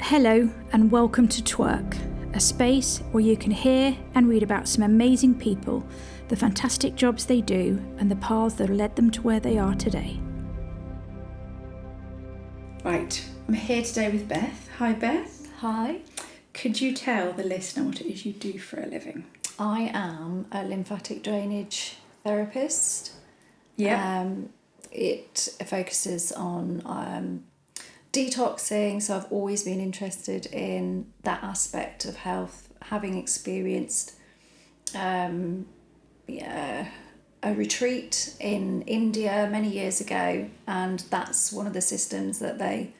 Hello and welcome to Twerk, a space where you can hear and read about some amazing people, the fantastic jobs they do and the paths that led them to where they are today. Right, I'm here today with Beth. Hi Beth. Hi. Could you tell the listener what it is you do for a living? I am a lymphatic drainage therapist. Yeah. It focuses on detoxing, so I've always been interested in that aspect of health, having experienced a retreat in India many years ago, and that's one of the systems that they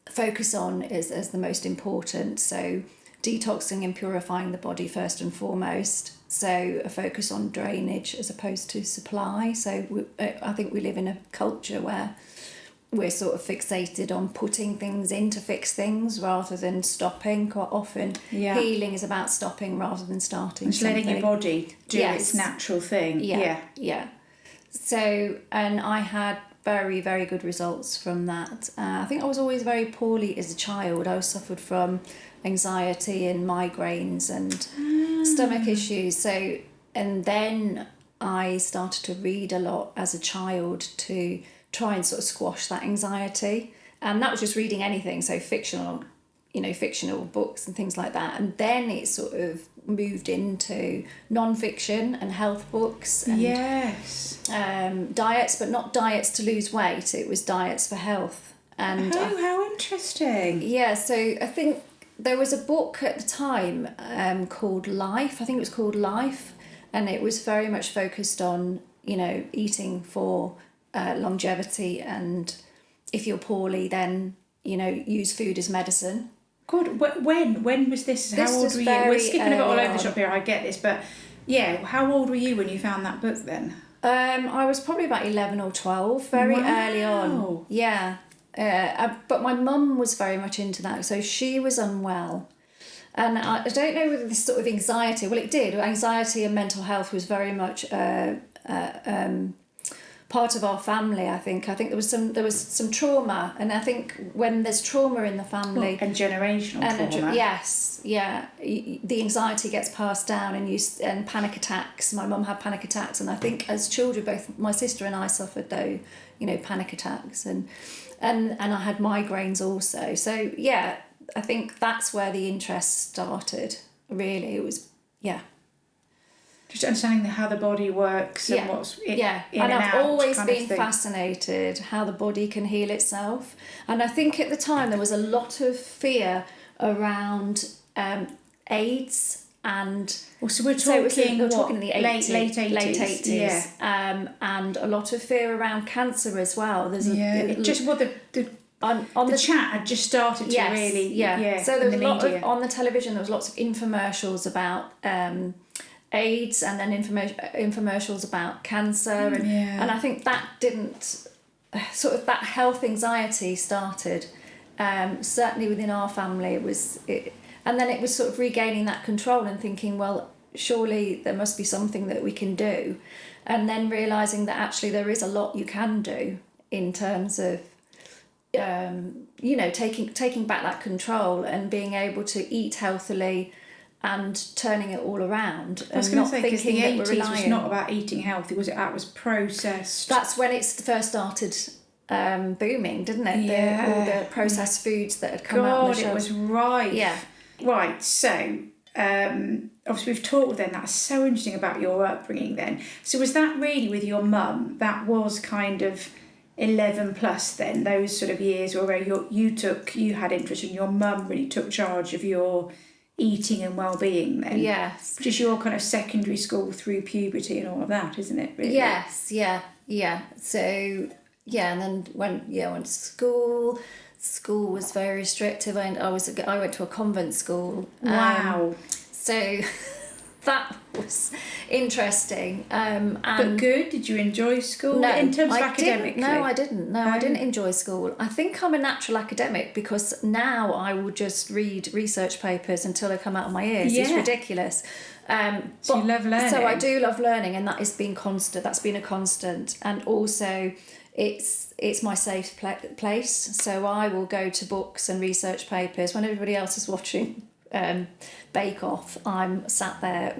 focus on as the most important. So detoxing and purifying the body first and foremost. So a focus on drainage as opposed to supply. So I think we live in a culture where we're sort of fixated on putting things in to fix things rather than stopping. Quite often healing is about stopping rather than starting. Just letting your body do its natural thing. Yeah. So, and I had very, very good results from that. I think I was always very poorly as a child. I suffered from anxiety and migraines and stomach issues. So, and then I started to read a lot as a child to try and sort of squash that anxiety. And that was just reading anything, so fictional books and things like that. And then it sort of moved into non-fiction and health books and diets, but not diets to lose weight. It was diets for health. And how interesting. Yeah, so I think there was a book at the time called Life. I think it was called Life, and it was very much focused on, eating for longevity, and if you're poorly, then use food as medicine. God, when was this? How old were you? We're skipping a bit all over the shop here, I get this, but how old were you when you found that book then? I was probably about 11 or 12, very early on. Yeah. But my mum was very much into that, so she was unwell. And I don't know whether this sort of anxiety, well, it did. Anxiety and mental health was very much part of our family. I think there was some trauma, and I think when there's trauma in the family and generational trauma, the anxiety gets passed down, and panic attacks. My mum had panic attacks, and I think as children, both my sister and I suffered though, panic attacks, and I had migraines also. So I think that's where the interest started. Really, it was just understanding how the body works and what's in and I've out, always been fascinated how the body can heal itself. And I think at the time there was a lot of fear around AIDS and so we're talking in the late 80s. And a lot of fear around cancer as well. There's the chat had just started to really so there was a lot of, on the television there was lots of infomercials about AIDS, and then infomercials about cancer, and I think that didn't sort of, that health anxiety started certainly within our family. And then it was sort of regaining that control and thinking, well, surely there must be something that we can do, and then realising that actually there is a lot you can do in terms of taking back that control and being able to eat healthily and turning it all around. I was going to say, because the 80s was not about eating healthy, was it? That was processed. That's when it first started booming, didn't it? All the processed foods that had come out on the shelves. It was rife. Yeah. Right, so obviously we've talked then, that's so interesting about your upbringing then. So was that really with your mum, that was kind of 11 plus then, those sort of years where you had interest, and your mum really took charge of your eating and well-being then? Yes. Which is your kind of secondary school through puberty and all of that, isn't it, really? Yes, yeah. So, and then went to school. School was very restrictive, and I went to a convent school. Wow. So that was interesting. But good? Did you enjoy school? No, in terms of academically? I didn't. I didn't enjoy school. I think I'm a natural academic because now I will just read research papers until they come out of my ears. Yeah. It's ridiculous. So you love learning. So I do love learning, and that has been constant. That's been a constant, and also it's my safe place. So I will go to books and research papers when everybody else is watching Bake Off. I'm sat there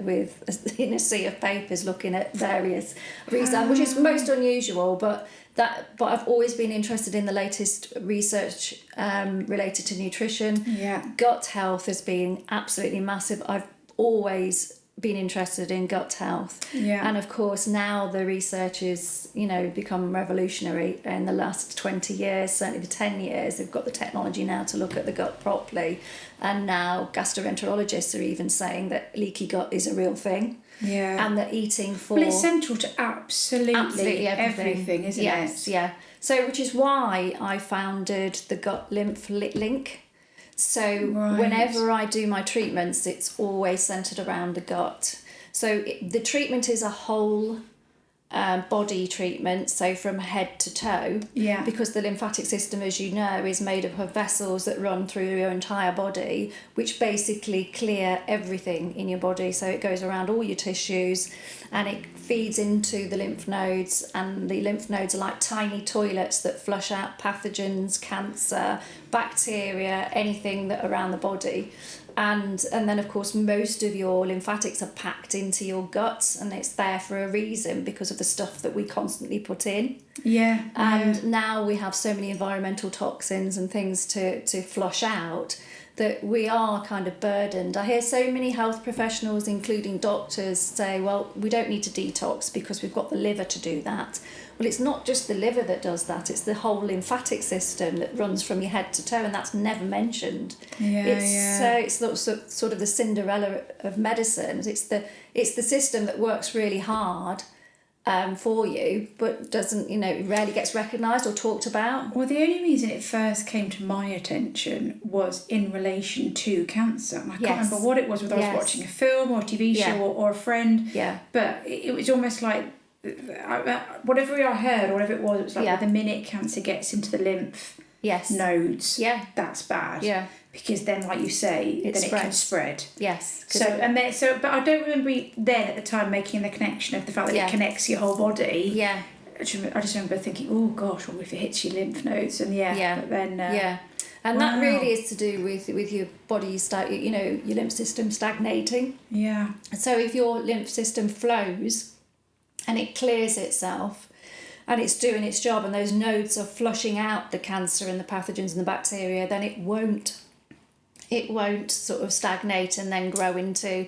in a sea of papers looking at various research, which is most unusual, but I've always been interested in the latest research related to nutrition. Yeah. Gut health has been absolutely massive. I've always been interested in gut health. Yeah. And of course now the research is, become revolutionary in the last 20 years, certainly the 10 years. They've got the technology now to look at the gut properly. And now gastroenterologists are even saying that leaky gut is a real thing. Yeah. And that eating for... Well, it's central to absolutely everything, isn't it? Yes, yeah. So, which is why I founded the Gut Lymph Link. So whenever I do my treatments, it's always centred around the gut. So the treatment is a whole body treatment, so from head to toe. Yeah. Because the lymphatic system, as you know, is made up of vessels that run through your entire body, which basically clear everything in your body. So it goes around all your tissues and it feeds into the lymph nodes, and the lymph nodes are like tiny toilets that flush out pathogens, cancer, bacteria, anything that around the body. And then of course most of your lymphatics are packed into your guts, and it's there for a reason because of the stuff that we constantly put in. Yeah. And now we have so many environmental toxins and things to flush out that we are kind of burdened. I hear so many health professionals, including doctors, say, well, we don't need to detox because we've got the liver to do that. Well, it's not just the liver that does that, it's the whole lymphatic system that runs from your head to toe, and that's never mentioned. It's sort of the Cinderella of medicine. It's the system that works really hard for you, but doesn't, rarely gets recognised or talked about. Well, the only reason it first came to my attention was in relation to cancer. And I can't remember what it was, whether I was watching a film or a TV show or a friend. Yeah. But it was almost like, whatever I heard or whatever it was like, well, the minute cancer gets into the lymph nodes, that's bad. Yeah. Because then, like you say, then it can spread. Yes. But I don't remember then at the time making the connection of the fact that it connects your whole body. Yeah. I just remember thinking, oh gosh, what if it hits your lymph nodes? And but then and that really is to do with your body, your lymph system stagnating. Yeah. So if your lymph system flows and it clears itself and it's doing its job and those nodes are flushing out the cancer and the pathogens and the bacteria, then it won't sort of stagnate and then grow into,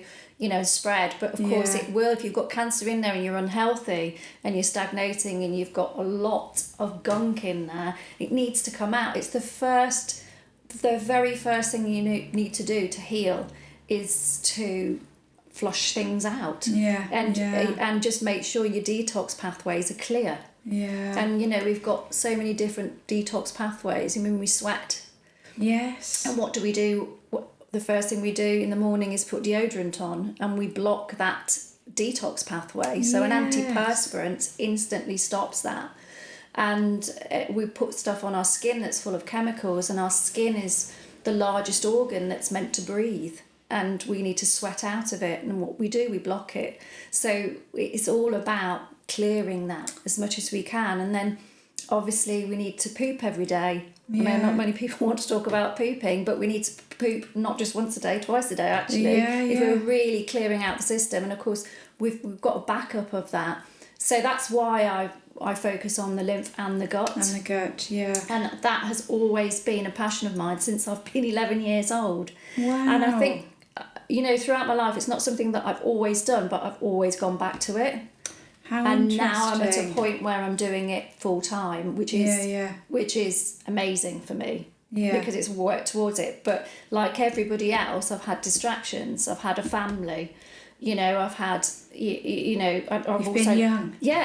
spread. But of course it will if you've got cancer in there and you're unhealthy and you're stagnating and you've got a lot of gunk in there. It needs to come out. It's the very first thing you need to do to heal is to flush things out. And just make sure your detox pathways are clear. Yeah. And we've got so many different detox pathways. I mean, we sweat. Yes. And what do we do? The first thing we do in the morning is put deodorant on, and we block that detox pathway. So an antiperspirant instantly stops that. And we put stuff on our skin that's full of chemicals, and our skin is the largest organ that's meant to breathe, and we need to sweat out of it. And what we do, we block it. So it's all about clearing that as much as we can. And then obviously we need to poop every day. I mean, not many people want to talk about pooping, but we need to poop not just once a day, twice a day actually, if we're really clearing out the system. And of course we've got a backup of that. So that's why I focus on the lymph and the gut. And the gut, yeah. And that has always been a passion of mine since I've been 11 years old. Wow. And I think, throughout my life, it's not something that I've always done, but I've always gone back to it. How and interesting. Now I'm at a point where I'm doing it full time, which is amazing for me. Yeah. Because it's worked towards it. But like everybody else, I've had distractions. I've had a family. I've had, I've You've also been young. Yeah,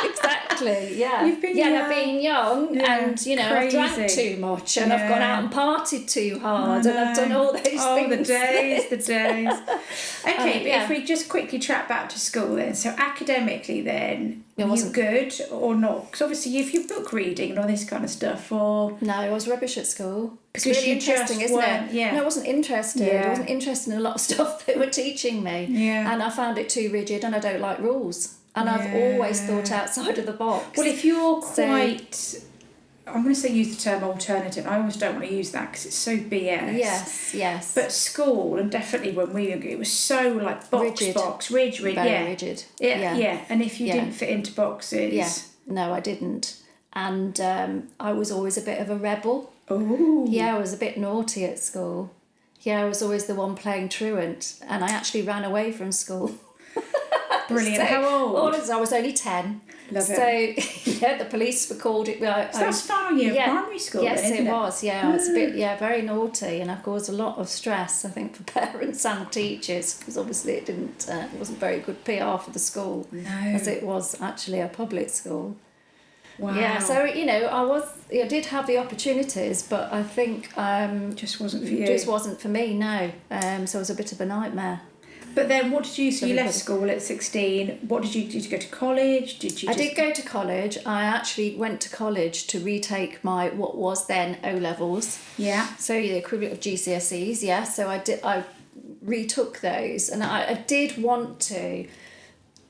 exactly. exactly. Yeah. You've been I've young. been young, Yeah, and I've drank crazy. too much, and I've gone Yeah. out and partied too hard, and I've done all those things. Oh, the days. Okay, but yeah. if we just quickly track back to school then, so academically then, It were you wasn't- good or not? Because obviously if you're book reading and all this kind of stuff, or... No, I was rubbish at school. It's Because really you interesting, just isn't weren't- it? yeah. No, I wasn't interested. Yeah. I wasn't interested in a lot of stuff they were teaching me. Yeah. And I found it too rigid, and I don't like rules. And I've always thought outside of the box. Well, if you're So- quite... I'm going to say use the term alternative. I always don't want to use that because it's so BS. Yes. But school, and definitely when we were young, it was so like Rigid. rigid, Very rigid. Yeah. And if you didn't fit into boxes... Yeah. No, I didn't. And I was always a bit of a rebel. Oh. Yeah, I was a bit naughty at school. Yeah, I was always the one playing truant, and I actually ran away from school. Brilliant. So, How old? I was only 10. Love so, the police were called. So that's final year of primary school Yes, then, isn't it was. Yeah, I was a bit, very naughty, and I've caused a lot of stress, I think, for parents and teachers, because obviously it wasn't very good PR for the school, as it was actually a public school. Wow. Yeah, so I did have the opportunities, but I think just wasn't for you. Just wasn't for me. No. So it was a bit of a nightmare. But then what did you... So you left school at 16. What did you go to college? I did go to college. I actually went to college to retake my what was then O-levels. Yeah. So the equivalent of GCSEs, yeah. So I retook those, and I did want to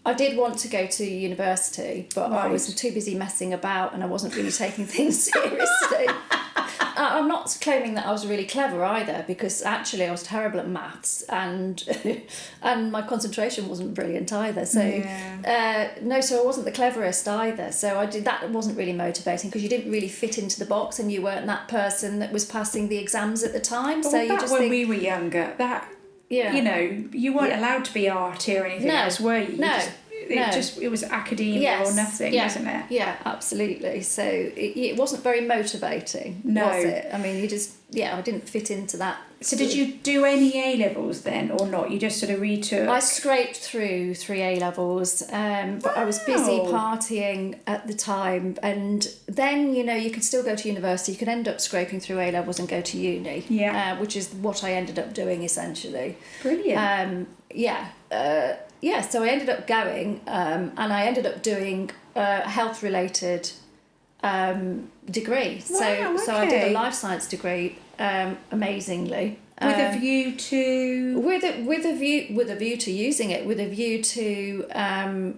go to university, but I was too busy messing about, and I wasn't really taking things seriously. I'm not claiming that I was really clever either, because actually I was terrible at maths, and and my concentration wasn't brilliant either. So so I wasn't the cleverest either. So that wasn't really motivating, because you didn't really fit into the box, and you weren't that person that was passing the exams at the time. Well, so you just when we were younger, you weren't allowed to be arty or anything else, were you? It was academia or nothing, wasn't it? Yeah, absolutely. So it wasn't very motivating, was it? I mean, I didn't fit into that. So did you do any A-levels then, or not? You just sort of retook? I scraped through 3 A-levels, but I was busy partying at the time. And then, you could still go to university. You could end up scraping through A-levels and go to uni, which is what I ended up doing, essentially. Brilliant. So I ended up going, and I ended up doing a health-related degree. Wow, So I did a life science degree, amazingly. With a view to... With a view to using it, with a view to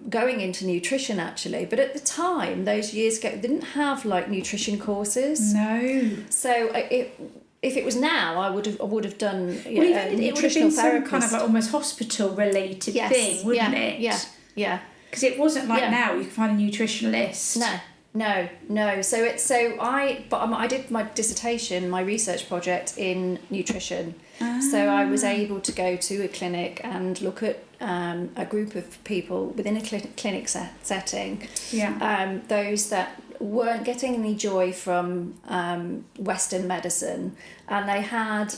going into nutrition, actually. But at the time, those years ago, they didn't have nutrition courses. No. So if it was now, I would have done it would have been some kind of almost hospital related thing, wouldn't it? Yeah. Because it wasn't like now you can find a nutritionalist. No. So I did my dissertation, my research project in nutrition. So I was able to go to a clinic and look at a group of people within a clinic setting. Yeah. Those that weren't getting any joy from Western medicine, and they had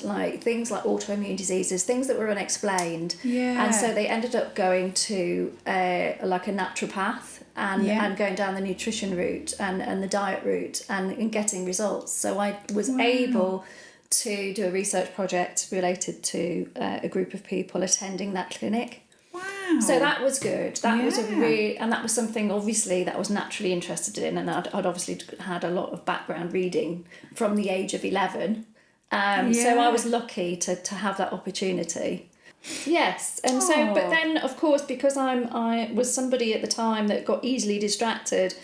things like autoimmune diseases, things that were unexplained. Yeah. And so they ended up going to a naturopath and going down the nutrition route and the diet route and getting results. So I was able to do a research project related to a group of people attending that clinic. Wow. So that was good. That was and that was something obviously that I was naturally interested in, and I'd obviously had a lot of background reading from the age of 11. So I was lucky to have that opportunity. Yes, and so, but then of course, because I was somebody at the time that got easily distracted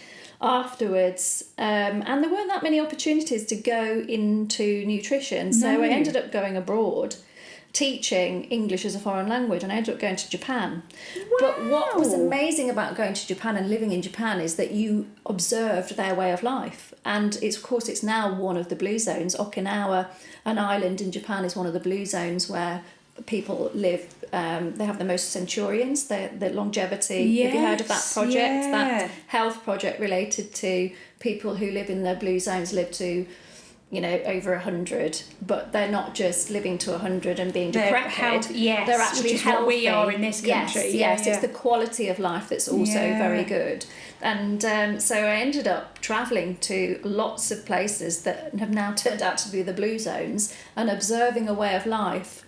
afterwards, and there weren't that many opportunities to go into nutrition, so I ended up going abroad, teaching English as a foreign language, and I ended up going to Japan. Wow. But what was amazing about going to Japan and living in Japan is that you observed their way of life, and it's now one of the blue zones. Okinawa, an island in Japan, is one of the blue zones where people live. They have the most centurions, the longevity. Yes, have you heard of that project? That health project related to people who live in the blue zones live to over 100, but they're not just living to 100 and being decrepit. Yes, they're actually which is healthy. what we are in this country. Yes, it's the quality of life that's also very good. And so I ended up travelling to lots of places that have now turned out to be the blue zones and observing a way of life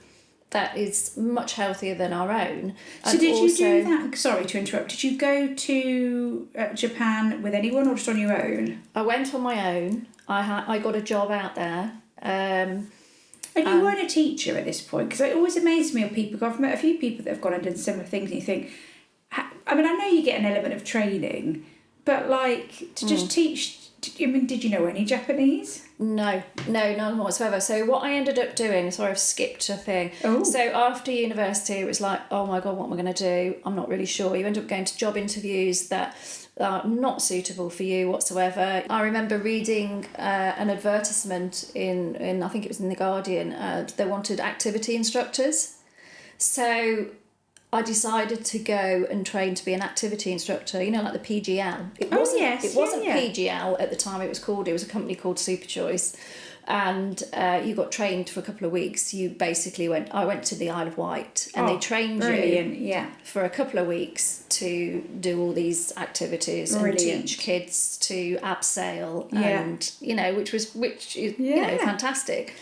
that is much healthier than our own. So did you do that? Sorry to interrupt. Did you go to Japan with anyone or just on your own? I went on my own. I got a job out there. And you weren't a teacher at this point? Because it always amazes me when people go. I've met a few people that have gone and done similar things, and you think, I mean, I know you get an element of training, but like to just teach. I mean, did you know any Japanese? No, none whatsoever. So what I ended up doing, sorry, I've skipped a thing. Oh. So after university, it was like, oh my God, what am I going to do? I'm not really sure. You end up going to job interviews that are not suitable for you whatsoever. I remember reading an advertisement in I think it was in The Guardian. They wanted activity instructors. So I decided to go and train to be an activity instructor, like the PGL. It wasn't PGL at the time, it was a company called Super Choice. And you got trained for a couple of weeks. I went to the Isle of Wight and they trained you for a couple of weeks to do all these activities and teach kids to abseil and, which is fantastic.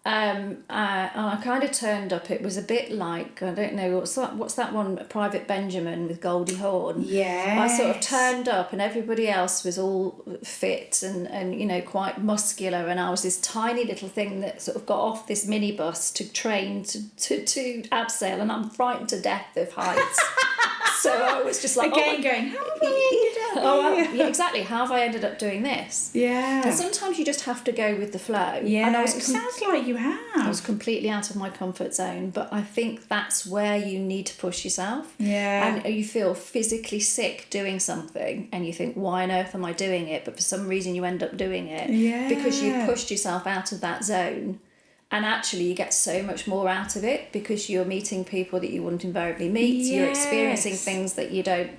And I kind of turned up. It was a bit like, I don't know, what's that one, Private Benjamin with Goldie Hawn? Yeah. I sort of turned up and everybody else was all fit and quite muscular, and I was this tiny little thing that sort of got off this minibus to train to abseil, and I'm frightened to death of heights. So I was just like, going, how have I ended up yeah, exactly. How have I ended up doing this? Yeah. And sometimes you just have to go with the flow. Yeah, and it sounds like you have. I was completely out of my comfort zone, but I think that's where you need to push yourself. Yeah. And you feel physically sick doing something and you think, why on earth am I doing it? But for some reason you end up doing it because you've pushed yourself out of that zone. And actually you get so much more out of it because you're meeting people that you wouldn't invariably meet. Yes. You're experiencing things that you don't.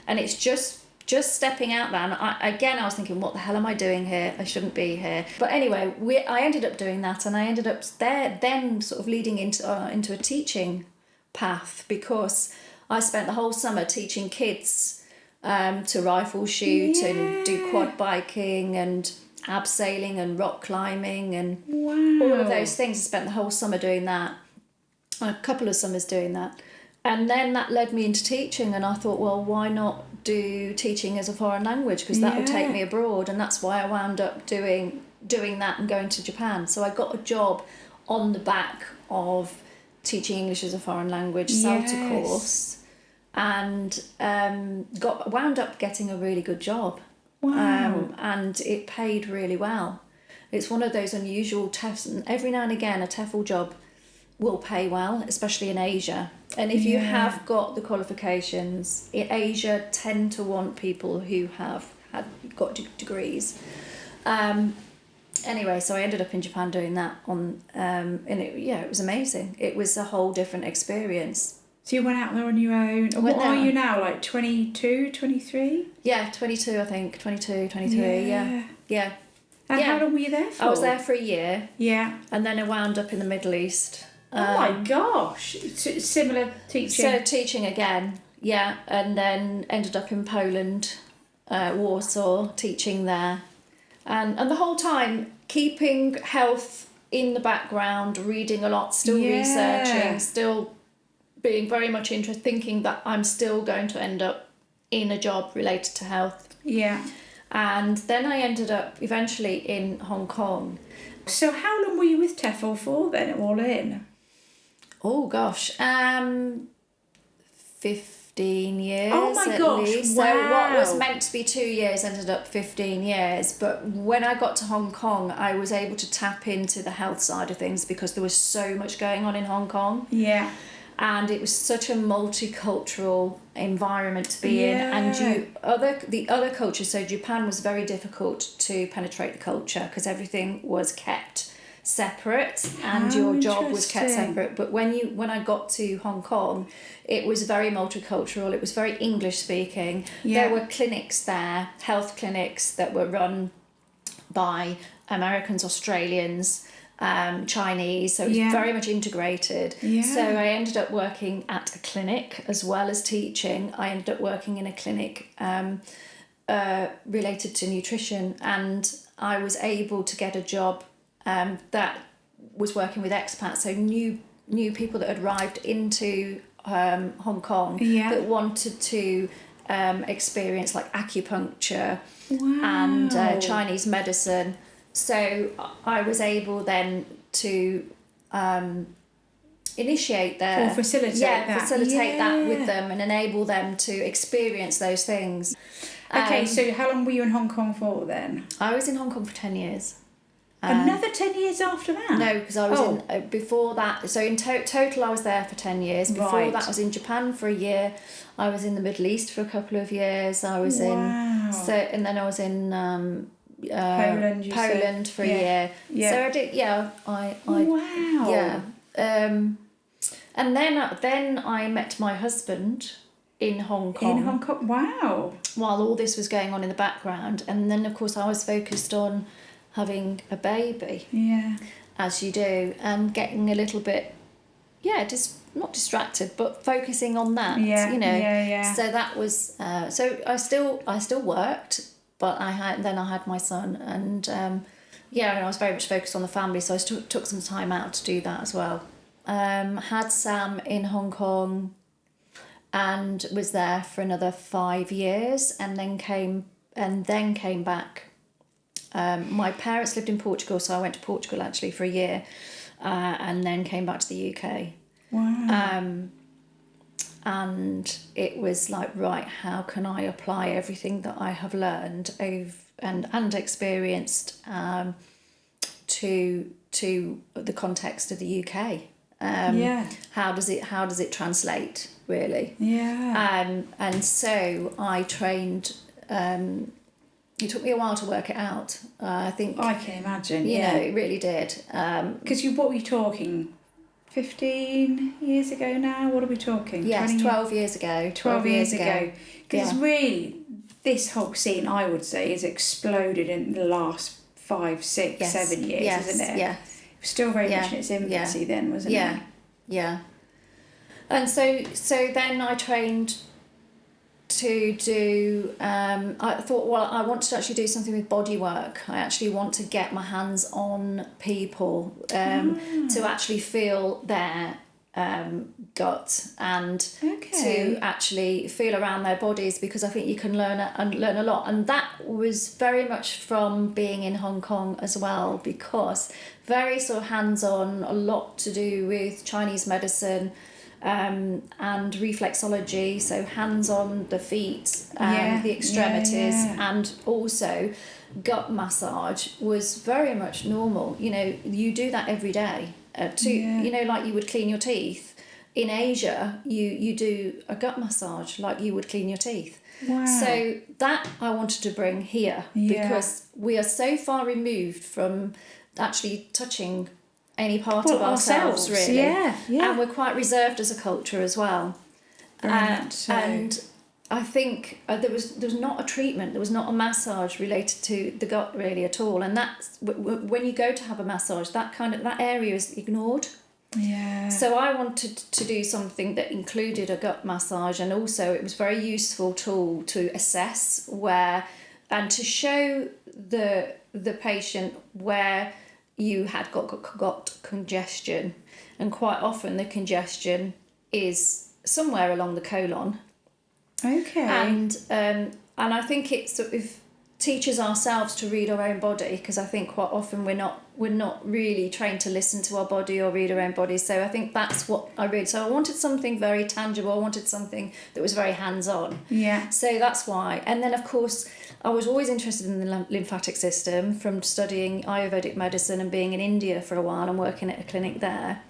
And it's just stepping out there. And I was thinking, what the hell am I doing here? I shouldn't be here. But anyway, I ended up doing that, and I ended up there then sort of leading into a teaching path, because I spent the whole summer teaching kids to rifle shoot and do quad biking and abseiling and rock climbing and all of those things. I spent the whole summer doing that, a couple of summers doing that, and then that led me into teaching, and I thought, well, why not do teaching as a foreign language, because that would take me abroad, and that's why I wound up doing that and going to Japan. So I got a job on the back of teaching English as a foreign language, CELTA course, and wound up getting a really good job. Wow. And it paid really well. It's one of those unusual tests, and every now and again a TEFL job will pay well, especially in Asia. And if you have got the qualifications, Asia tend to want people who have got degrees. Anyway, so I ended up in Japan doing that and it was amazing. It was a whole different experience. So you went out there on your own. What are you now, like 22, 23? Yeah, 22, I think. 22, 23, yeah. And how long were you there for? I was there for a year. Yeah. And then I wound up in the Middle East. Oh my gosh. Similar teaching. So teaching again, yeah. And then ended up in Poland, Warsaw, teaching there. And the whole time keeping health in the background, reading a lot, still researching, still being very much interested, thinking that I'm still going to end up in a job related to health. Yeah. And then I ended up eventually in Hong Kong. So how long were you with TEFL for then, all in? Oh gosh, 15 years. Oh my at gosh, least. wow. So what was meant to be 2 years ended up 15 years. But when I got to Hong Kong, I was able to tap into the health side of things because there was so much going on in Hong Kong. Yeah. And it was such a multicultural environment to be in, and the other cultures. So Japan was very difficult to penetrate the culture because everything was kept separate, and your job was kept separate. But when I got to Hong Kong, it was very multicultural. It was very English speaking. Yeah. There were clinics there, health clinics that were run by Americans, Australians, Chinese, so it was very much integrated. So I ended up working at a clinic as well as teaching. I ended up working in a clinic related to nutrition, and I was able to get a job that was working with expats, so new people that had arrived into Hong Kong that wanted to experience like acupuncture and Chinese medicine. So I was able then to initiate their... Or facilitate that with them and enable them to experience those things. Okay, so how long were you in Hong Kong for then? I was in Hong Kong for 10 years. Another 10 years after that? No, because I was in... before that, so in total I was there for 10 years. Before that I was in Japan for a year. I was in the Middle East for a couple of years. I was and then I was in... Poland for a year. So I did, and then I met my husband in Hong Kong. In Hong Kong, wow. While all this was going on in the background, and then of course I was focused on having a baby. As you do, and getting a little bit, not distracted, but focusing on that. So that was so I still worked. But I had my son, and and I was very much focused on the family, so I took some time out to do that as well. Had Sam in Hong Kong, and was there for another 5 years, and then came back. My parents lived in Portugal, so I went to Portugal actually for a year, and then came back to the UK. Wow. And it was like, right, how can I apply everything that I have learned and experienced to the context of the UK? How does it translate really? And so I trained. It took me a while to work it out. I think I can imagine. You know, it really did. Because what were you talking? 15 years ago now? What are we talking? Yes, 12 years ago. 12 years ago. Because really, this whole scene, I would say, has exploded in the last 5, 6, 7 years, isn't it? Yeah. It was still very much in its infancy then, wasn't it? Yeah. And so then I trained to do, I thought, well, I want to actually do something with body work. I actually want to get my hands on people to actually feel their gut and to actually feel around their bodies, because I think you can learn a lot. And that was very much from being in Hong Kong as well, because very sort of hands-on, a lot to do with Chinese medicine, and reflexology, so hands on the feet, the extremities, and also gut massage was very much normal. You know, you do that every day. You know, like you would clean your teeth. In Asia, you do a gut massage like you would clean your teeth. Wow. So that I wanted to bring here, because we are so far removed from actually touching any part of ourselves really, and we're quite reserved as a culture as well. And I think there was not a treatment, there was not a massage related to the gut really at all, and that's when you go to have a massage, that area is ignored. So I wanted to do something that included a gut massage, and also it was a very useful tool to assess where and to show the patient where you had got congestion, and quite often the congestion is somewhere along the colon. And I think it sort of teaches ourselves to read our own body, because I think quite often we're not really trained to listen to our body or read our own body. So I think that's what I read. So I wanted something very tangible. I wanted something that was very hands-on. So that's why. And then of course I was always interested in the lymphatic system from studying Ayurvedic medicine and being in India for a while and working at a clinic there.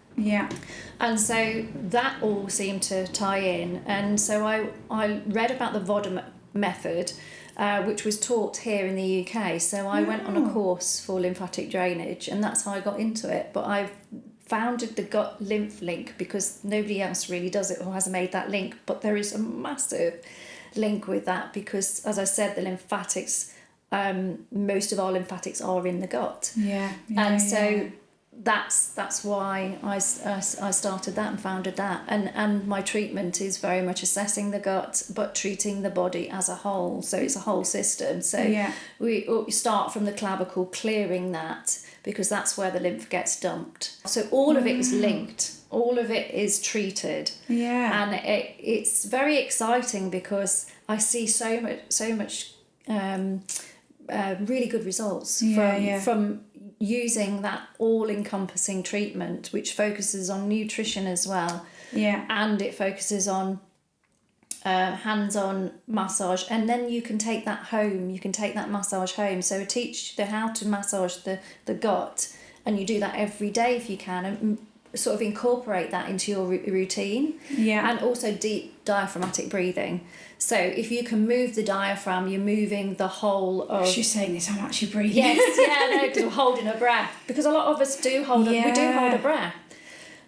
And so that all seemed to tie in. And so I read about the VODA method, which was taught here in the UK. So I went on a course for lymphatic drainage, and that's how I got into it. But I founded the gut lymph link because nobody else really does it or has made that link. But there is a massive link with that because, as I said, the lymphatics most of our lymphatics are in the gut. And so that's why I started that and founded that. And my treatment is very much assessing the gut, but treating the body as a whole. So it's a whole system. So we start from the clavicle, clearing that, because that's where the lymph gets dumped. So all of it is linked. All of it is treated. And it's very exciting because I see so much really good results from using that all-encompassing treatment, which focuses on nutrition as well. And it focuses on hands-on massage, and then you can take that home. You can take that massage home. So teach them how to massage the gut, and you do that every day if you can, and sort of incorporate that into your routine. And also deep diaphragmatic breathing. So if you can move the diaphragm, you're moving the whole of... She's saying this, how much you're breathing. Yes, because we're holding a breath. Because a lot of us do hold a breath.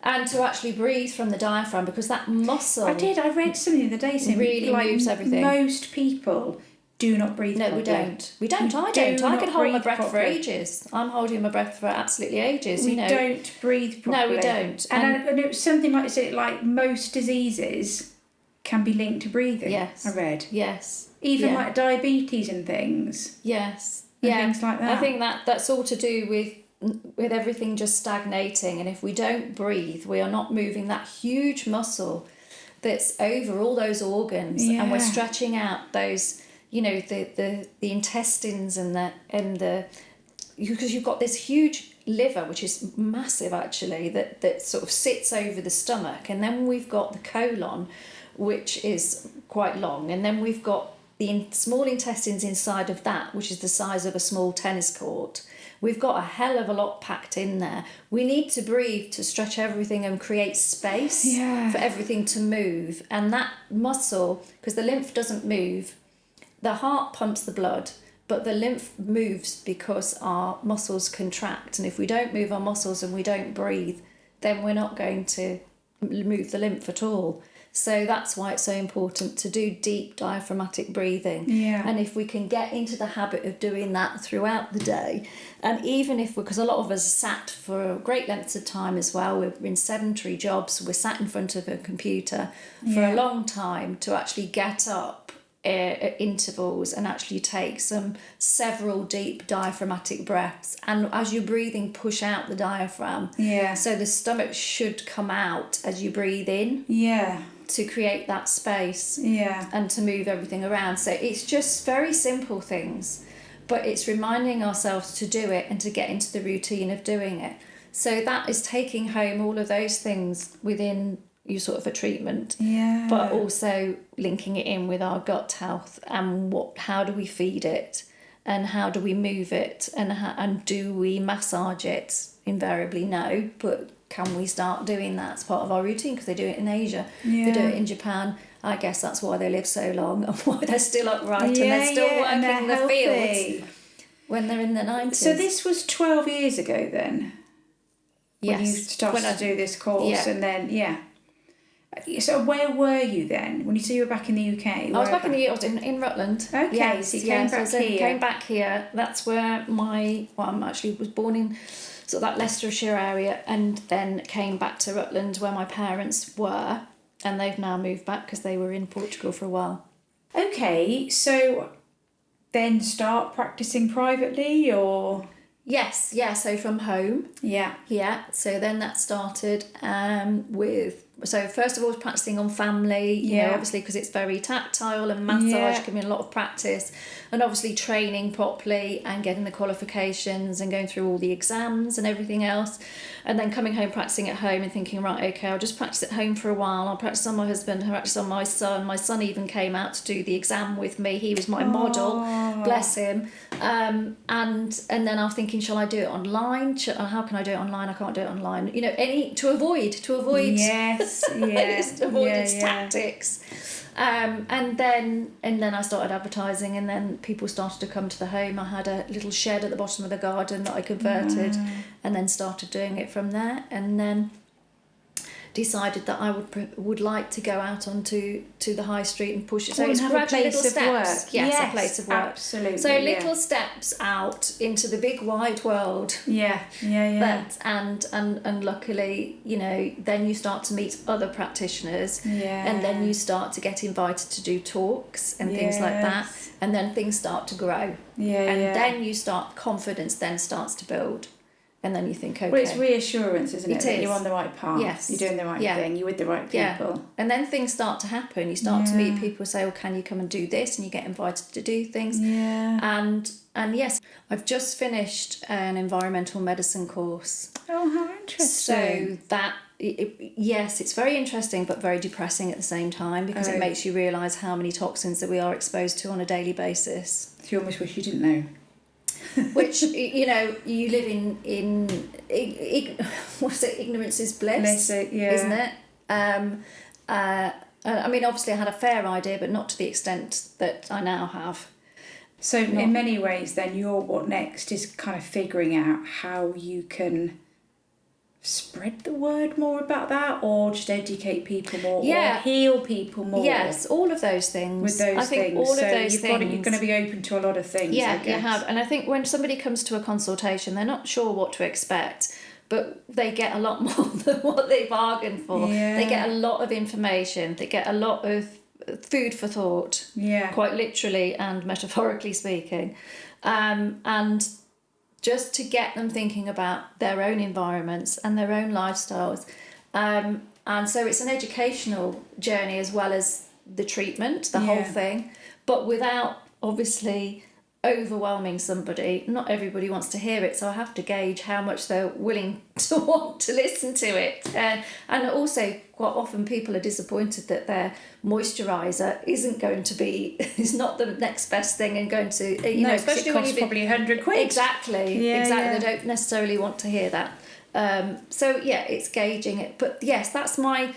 And to actually breathe from the diaphragm, because that muscle... I read something the other day saying really moves everything. Most people do not breathe properly. No, we don't. I don't. I can hold my breath for ages. I'm holding my breath for absolutely ages. We don't breathe properly. No, we don't. And it was something like, so like most diseases can be linked to breathing. Yes. I read. Yes. Even like diabetes and things. Yes. And things like that. I think that's all to do with everything just stagnating, and if we don't breathe, we are not moving that huge muscle that's over all those organs, and we're stretching out those, the intestines and the because you've got this huge liver, which is massive actually, that sort of sits over the stomach, and then we've got the colon, which is quite long, and then we've got the small intestines inside of that, which is the size of a small tennis court. We've got a hell of a lot packed in there. We need to breathe to stretch everything and create space for everything to move. And that muscle, because the lymph doesn't move, the heart pumps the blood, but the lymph moves because our muscles contract. And if we don't move our muscles and we don't breathe, then we're not going to move the lymph at all. So that's why it's so important to do deep diaphragmatic breathing. And if we can get into the habit of doing that throughout the day, and even if because a lot of us sat for great lengths of time as well, we're in sedentary jobs, we're sat in front of a computer for a long time, to actually get up at intervals and actually take several deep diaphragmatic breaths, and as you're breathing, push out the diaphragm. So the stomach should come out as you breathe in. To create that space and to move everything around. So it's just very simple things, but it's reminding ourselves to do it and to get into the routine of doing it. So that is taking home all of those things within your sort of a treatment, but also linking it in with our gut health and how do we feed it and how do we move it and do we massage it? Invariably no, but can we start doing that as part of our routine? Because they do it in Asia, they do it in Japan. I guess that's why they live so long and why they're still upright and they're still working the fields when they're in their 90s. So this was 12 years ago then? When you started to do this course and then, So where were you then? When you say you were back in the UK? I was back in the UK, in Rutland. Okay, so you came back here. Came back here. That's where I actually was born in sort of that Leicestershire area, and then came back to Rutland where my parents were, and they've now moved back because they were in Portugal for a while. Okay, so then start practicing privately or...? Yes, so from home. So then that started with... So first of all, practicing on family, you know, obviously because it's very tactile, and massage can be a lot of practice, and obviously training properly and getting the qualifications and going through all the exams and everything else, and then coming home, practicing at home and thinking, right, okay, I'll just practice at home for a while. I'll practice on my husband, I'll practice on my son. My son even came out to do the exam with me. He was my model, bless him. And then I was thinking, shall I do it online? How can I do it online? I can't do it online. You know, to avoid tactics. And then I started advertising, and then people started to come to the home. I had a little shed at the bottom of the garden that I converted, and then started doing it from there, and then decided that I would like to go out onto the high street and push it. So Well, it's and have a gradual place little of steps. work. Yes, Yes, a place of work. absolutely, So yeah. little steps out into the big wide world. Yeah. But and luckily, you know, then you start to meet other practitioners, and then you start to get invited to do talks and things like that, Yes. and then things start to grow. Then you start, confidence then starts to build, and then you think, okay. Well, it's reassurance, isn't it? It That is. you're on the right path. Yes. You're doing the right thing. You're with the right people. And then things start to happen. You start to meet people who say, "Oh, can you come and do this?" And you get invited to do things. And yes, I've just finished an environmental medicine course. Oh, how interesting! So that yes, it's very interesting, but very depressing at the same time, because it makes you realise how many toxins that we are exposed to on a daily basis. So you almost wish you didn't know. Which, you know, you live in what's it? Ignorance is bliss, isn't it? I mean, obviously I had a fair idea, but not to the extent that I now have. So in many ways then your what next is kind of figuring out how you can spread the word more about that, or just educate people more, or heal people more. Yes, all of those things. With those I think things. all of so those you're things. going to be open to a lot of things. Yeah, I guess. you have. And I think when somebody comes to a consultation, they're not sure what to expect, but they get a lot more than what they bargained for. Yeah. They get a lot of information. They get a lot of food for thought. Yeah. Quite literally and metaphorically speaking. And just to get them thinking about their own environments and their own lifestyles. And so it's an educational journey as well as the treatment, the whole thing, but without obviously overwhelming somebody. Not everybody wants to hear it, so I have to gauge how much they're willing to want to listen to it. And also, quite often people are disappointed that their moisturiser is not the next best thing and going to, you know, especially when it costs probably £100. Exactly. They don't necessarily want to hear that. So yeah, it's gauging it. But yes, that's my,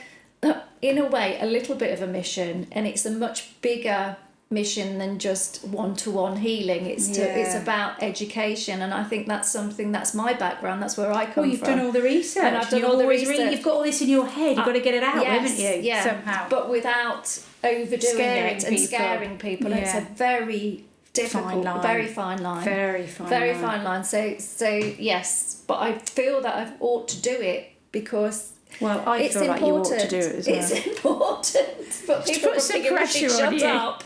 in a way, a little bit of a mission, and it's a much bigger mission than just one-to-one healing. It's about education, and I think that's something, that's my background, that's where I come from. Well, you've done all the research. And I've done all the research. You've got all this in your head, you've got to get it out, haven't you? Somehow. But without overdoing it and scaring people. It's a very difficult, very fine line. Very fine line. So yes, but I feel that I ought to do it because well, I feel like you ought to do it as well. It's important, but people put some thinking, pressure on shut you. up.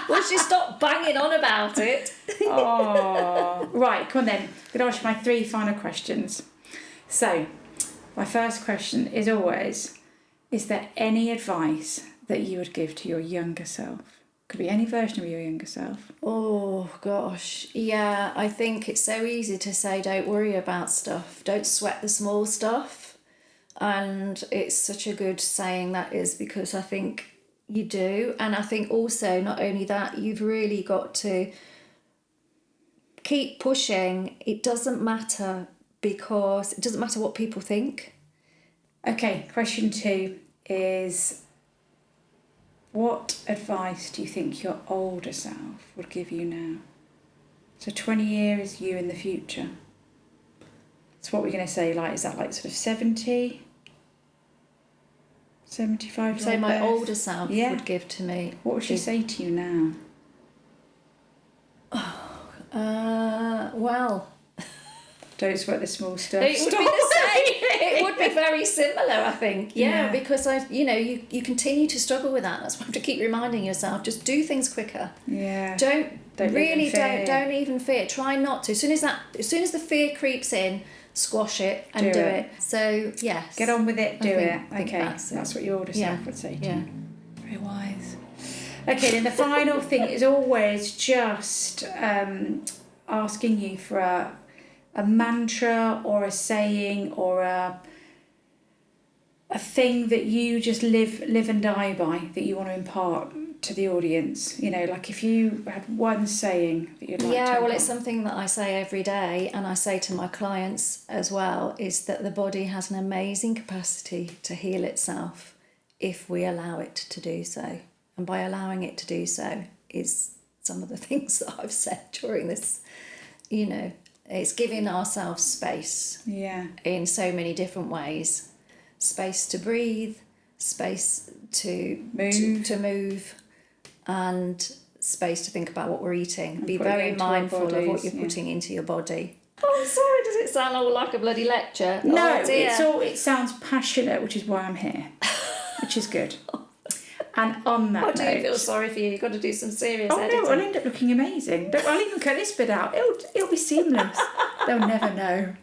Will she stop banging on about it? Oh, right, come on then. I'm going to ask you my 3 final questions. So, my first question is always, is there any advice that you would give to your younger self? Could be any version of your younger self. Oh, gosh. Yeah, I think it's so easy to say, don't worry about stuff. Don't sweat the small stuff. And it's such a good saying that is, because I think you do. And I think also, not only that, you've really got to keep pushing. It doesn't matter, because it doesn't matter what people think. Okay, question 2 is, what advice do you think your older self would give you now? So 20 years you in the future. So what we're going to say, like, is that like sort of 70? 75? So my older self would give to me. What would she say to you now? Well, don't sweat the small stuff. It would be the same. It would be very similar, I think. Yeah, because you continue to struggle with that. That's why you have to keep reminding yourself. Just do things quicker. Yeah. Don't even fear. Try not to. As soon as the fear creeps in, squash it and do it. So yes, get on with it. Do it. Okay, that's what your older self would say to you. Very wise. Okay, then the final thing is always just asking you for a mantra or a saying or a thing that you just live and die by, that you want to impart to the audience. You know, like if you had one saying that you'd like to impart. Well, it's something that I say every day, and I say to my clients as well, is that the body has an amazing capacity to heal itself if we allow it to do so. And by allowing it to do so is some of the things that I've said during this, it's giving ourselves space in so many different ways. space to breathe, space to move, and space to think about what we're eating. And be put it very into our mindful of what bodies, you're yeah. putting into your body. Oh, I'm sorry, does it sound all like a bloody lecture? No, Oh, dear. it sounds passionate, which is why I'm here, which is good. And on that I do note, feel sorry for you. You've got to do some serious oh editing. no, I'll end up looking amazing. I'll even cut this bit out. It'll be seamless. They'll never know.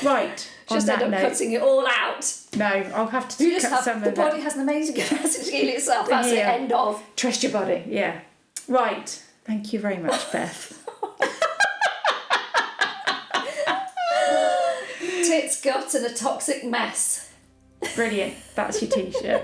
Right. Just end up cutting it all out. No, I'll have to cut some of that. The body has an amazing capacity to heal itself. That's it, end of. Trust your body, yeah. Right. Thank you very much, Beth. Tits, gut and a toxic mess. Brilliant. That's your t-shirt.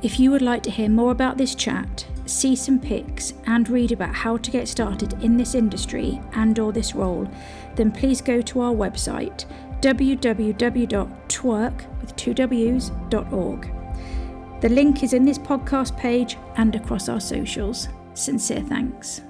If you would like to hear more about this chat, see some pics and read about how to get started in this industry and or this role, then please go to our website www.twerk.org. The link is in this podcast page and across our socials. Sincere thanks.